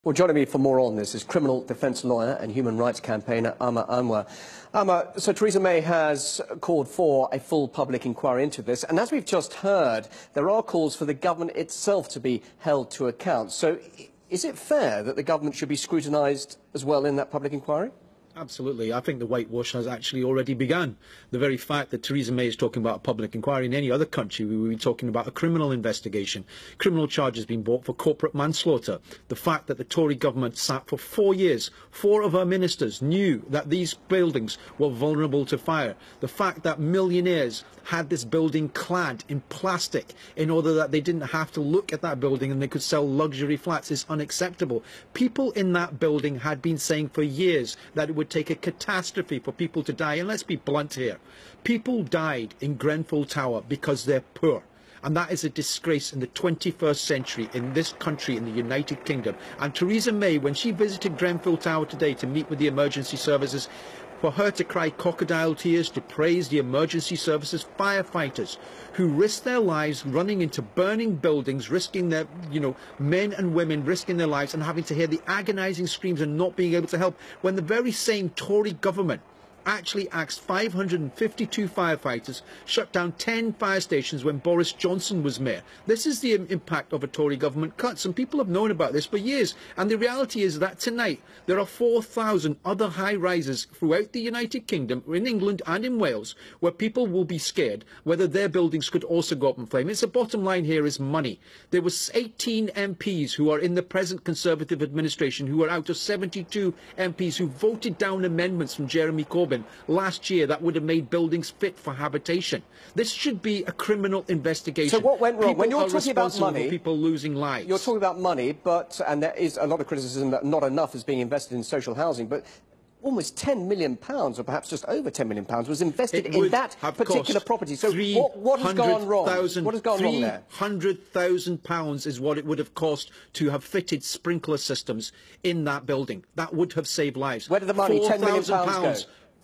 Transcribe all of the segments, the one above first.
Well, joining me for more on this is criminal defence lawyer and human rights campaigner Amr Anwar. Amr, so Theresa May has called for a full public inquiry into this, and as we've just heard, there are calls for the government itself to be held to account. So is it fair that the government should be scrutinised as well in that public inquiry? Absolutely. I think the whitewash has actually already begun. The very fact that Theresa May is talking about a public inquiry in any other country, we would be talking about a criminal investigation. Criminal charges being brought for corporate manslaughter. The fact that the Tory government sat for 4 years, 4 of her ministers knew that these buildings were vulnerable to fire. The fact that millionaires had this building clad in plastic in order that they didn't have to look at that building and they could sell luxury flats is unacceptable. People in that building had been saying for years that it would take a catastrophe for people to die. And let's be blunt here. People died in Grenfell Tower because they're poor. And that is a disgrace in the 21st century in this country, in the United Kingdom. And Theresa May, when she visited Grenfell Tower today to meet with the emergency services, for her to cry crocodile tears, to praise the emergency services firefighters who risk their lives running into burning buildings, risking their, men and women risking their lives and having to hear the agonising screams and not being able to help, when the very same Tory government actually axed 552 firefighters, shut down 10 fire stations when Boris Johnson was mayor. This is the impact of a Tory government cuts, and people have known about this for years. And the reality is that tonight there are 4,000 other high-rises throughout the United Kingdom, in England and in Wales, where people will be scared whether their buildings could also go up in flame. It's the bottom line here is money. There was 18 MPs who are in the present Conservative administration who are out of 72 MPs who voted down amendments from Jeremy Corbyn last year that would have made buildings fit for habitation. This should be a criminal investigation. So what went wrong? People when you're talking about money, people losing lives. You're talking about money, and there is a lot of criticism that not enough is being invested in social housing, but almost £10 million, or perhaps just over £10 million, was invested in that particular property. So what has gone wrong? What has gone wrong there? £300,000 is what it would have cost to have fitted sprinkler systems in that building. That would have saved lives. Where did the money, £10 million, go?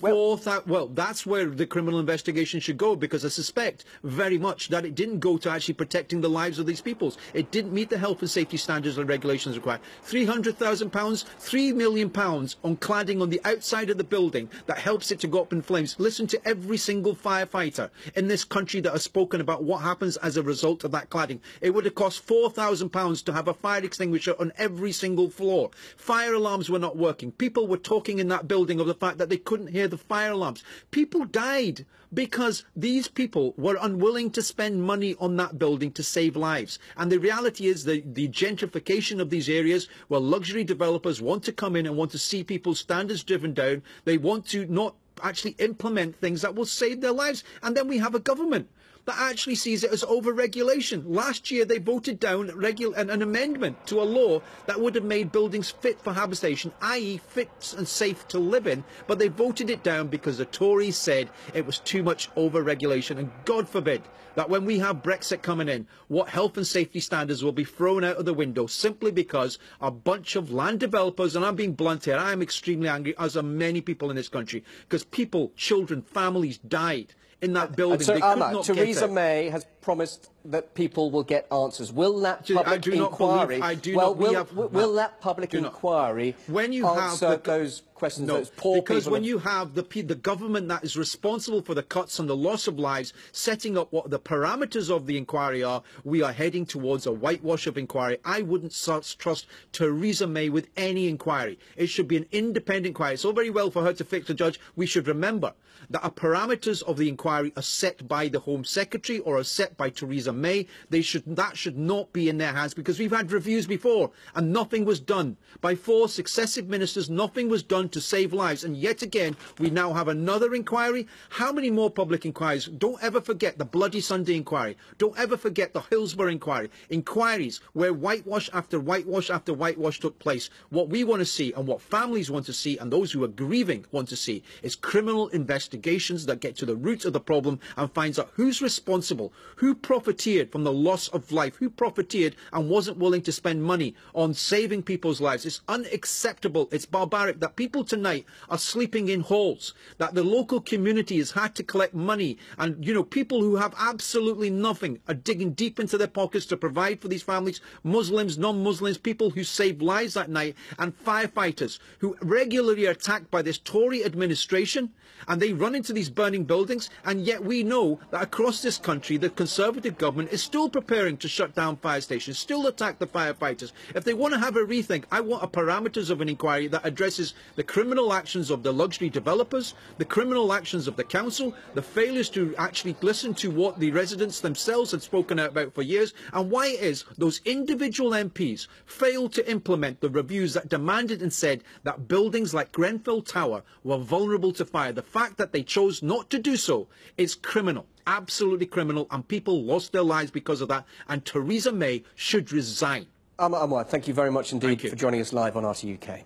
Well, that's where the criminal investigation should go, because I suspect very much that it didn't go to actually protecting the lives of these people. It didn't meet the health and safety standards and regulations required. £300,000, £3 million on cladding on the outside of the building that helps it to go up in flames. Listen to every single firefighter in this country that has spoken about what happens as a result of that cladding. It would have cost £4,000 to have a fire extinguisher on every single floor. Fire alarms were not working. People were talking in that building of the fact that they couldn't hear the fire alarms. People died because these people were unwilling to spend money on that building to save lives. And the reality is the gentrification of these areas, where luxury developers want to come in and want to see people's standards driven down. They want to not actually implement things that will save their lives. And then we have a government that actually sees it as over-regulation. Last year they voted down an amendment to a law that would have made buildings fit for habitation, i.e. fit and safe to live in, but they voted it down because the Tories said it was too much over-regulation. And God forbid that when we have Brexit coming in, what health and safety standards will be thrown out of the window simply because a bunch of land developers, and I'm being blunt here, I am extremely angry, as are many people in this country, because people, children, families died in that building. So, they could not Theresa May has promised that people will get answers. Will that public inquiry? Will that public inquiry answer those questions? No, those poor because people when you have the government that is responsible for the cuts and the loss of lives, setting up what the parameters of the inquiry are, we are heading towards a whitewash of inquiry. I wouldn't trust Theresa May with any inquiry. It should be an independent inquiry. It's all very well for her to fix the judge. We should remember that the parameters of the inquiry are set by the Home Secretary or are set by Theresa May. That should not be in their hands, because we've had reviews before and nothing was done. By 4 successive ministers, nothing was done to save lives. And yet again, we now have another inquiry. How many more public inquiries? Don't ever forget the Bloody Sunday inquiry. Don't ever forget the Hillsborough inquiry. Inquiries where whitewash after whitewash after whitewash took place. What we want to see, and what families want to see, and those who are grieving want to see, is criminal investigations that get to the root of the problem and finds out who's responsible, who profited profiteered from the loss of life? Who profiteered and wasn't willing to spend money on saving people's lives? It's unacceptable. It's barbaric that people tonight are sleeping in halls, that the local community has had to collect money, and, you know, people who have absolutely nothing are digging deep into their pockets to provide for these families, Muslims, non-Muslims, people who saved lives that night, and firefighters who regularly are attacked by this Tory administration, and they run into these burning buildings, and yet we know that across this country the Conservative government is still preparing to shut down fire stations, still attack the firefighters. If they want to have a rethink, I want a parameters of an inquiry that addresses the criminal actions of the luxury developers, the criminal actions of the council, the failures to actually listen to what the residents themselves had spoken out about for years, and why it is those individual MPs failed to implement the reviews that demanded and said that buildings like Grenfell Tower were vulnerable to fire. The fact that they chose not to do so is criminal, absolutely criminal, and people lost their lives because of that, and Theresa May should resign. Amar Anwar, thank you very much indeed for joining us live on RT UK.